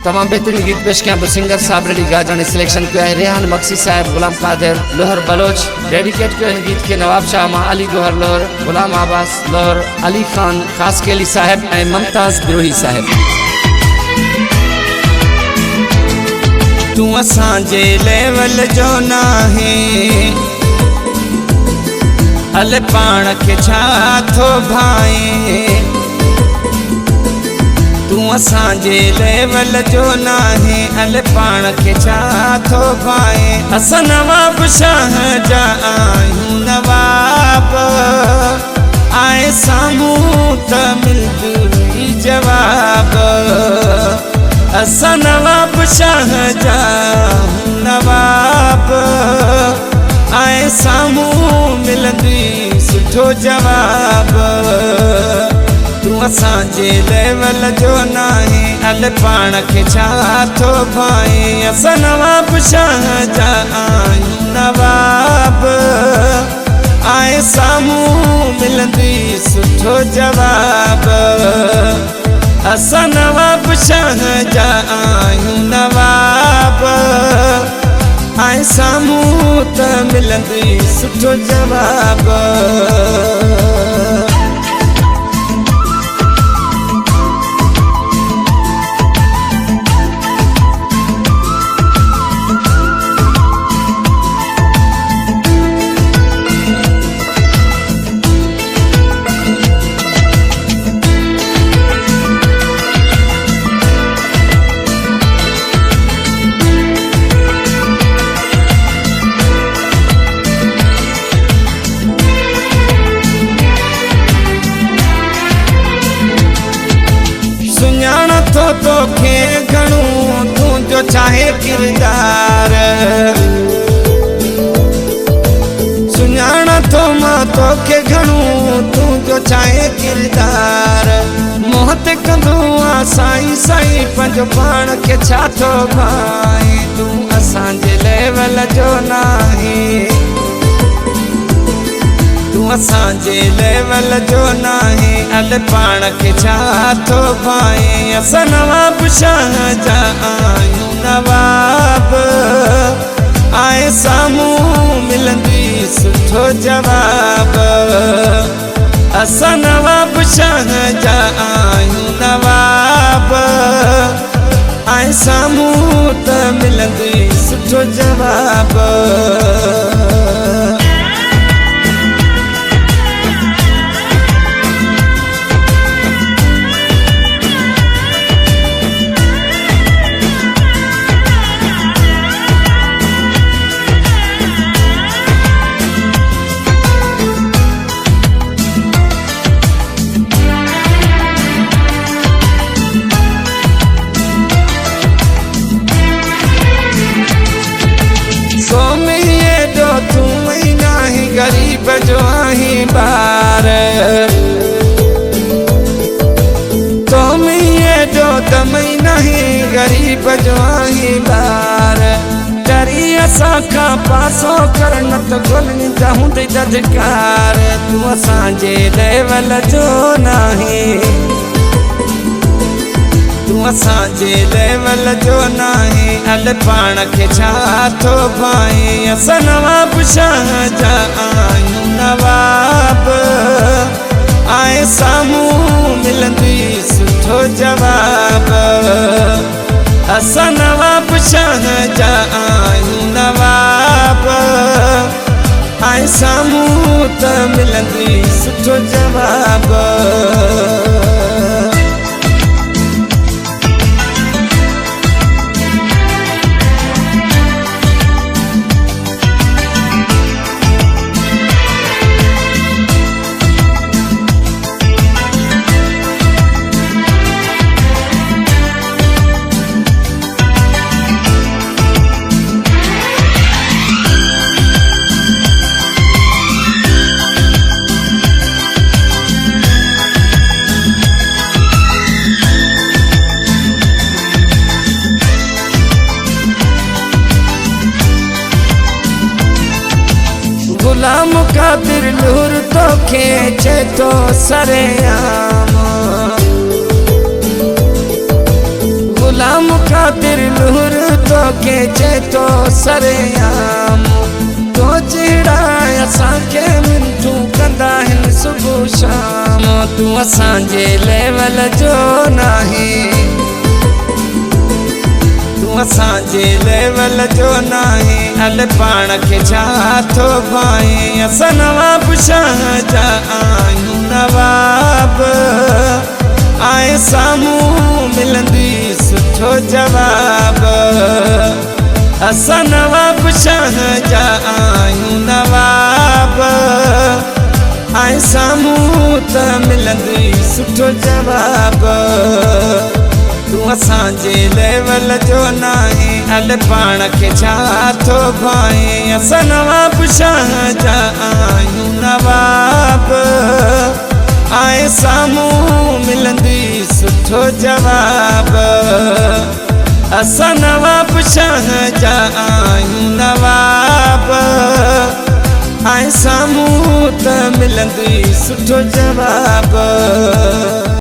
तमाम बेहतरीन गीत पेश किया सिंगर साहब रेडी गाजन सिलेक्शन किया है रेहान मक्सी साहब, गुलाम कादिर लोहर बलोच। डेडिकेट किया गीत के नवाब शाह माँ अली गोहर लोहर, गुलाम आबास लोहर, अली खान खास के अली साहब ए मुमताज बिरोही साहब। तू असांजे लेवल जो ना है अल पाण के छा थो भाई, तू असांजे लेवल जो ना है अल पाण के छा थो भाई। असां नवाब शाह जा आहियूं नवाब, आए साम्हूं त मिलंदुई जवाब। असां नवाब शाह जा नवाब, आए साम्हूं मिलंदुई सुठो जवाब। तू असांजे लेवल जो नाहे अल पाण खे छा थो भाई। असां नवाब शाह जा आहियूं नवाब, आए साम्हूं मिलंदुई सुठो जवाब। असां नवाब शाह जा आहियूं नवाब, आए साम्हूं त मिलंदुई सुठो जवाब। सुञाण थो तोखे घणो तूं जो चाहे किरदार, सुञाण थो मां तोखे घणो तूं जो चाहे किरदार। मोहत कंदो आ साईं साईं पंहिंजो पाण खे छा थो भाई। तूं असांजे लेवल जो नाहे, तू असांजे लेवल जो नाहे अल पाण खे छा थो भाई। असां नवाब शाह जा आहियूं नवाब, आए साम्हूं मिलंदुई सुठो जवाब। असां नवाब शाह जा आहियूं नवाब, आए साम्हूं त मिलंदुई सुठो जवाब। गरीब जो आहीं ॿार, तो जो दमई नहीं गरीब जो आहीं ॿार। डरी असां खां पासो कर न त ॻोल्हींदा हूंदई ददकार। तू असांजे लेवल जो नाहे, तू असांजे लेवल जो नाहे अल पाण खे छा थो भाई। असां नवाब शाह जा आहियूं नवाब, आए साम्हूं मिलंदुई सुठो जवाब। असां नवाब शाह जा आहियूं नवाब, आए साम्हूं त मिलंदुई सुठो जवाब। गुलाम कादिर लूर तोखे चए थो सरेआम, गुलाम कादिर लुहर तो के चेतो सरेआम तो जहिड़ा असांखे मिंटू कंदा आहिनि सुबुह शाम तूं असांजे लेवल जो नाही तूं असांजे लेवल जो नाही अल पाण खे छा थो भाई असां नवाब शाह जा आहियूं नवाब आए साम्हूं मिलंदी सुठो जवाब असां नवाब शाह जा आहियूं नवाब आए साम्हूं त मिलंदी सुठो जवाब तूं असांजे लेवल जो नाही अल पाण खे छा थो भाई असां नवाब शाह जा आहियूं नवाब आए साम्हूं मिलंदी सुठो जवाब असां नवाब शाह जा आहियूं नवाब आए साम्हूं त मिलंदी सुठो जवाब।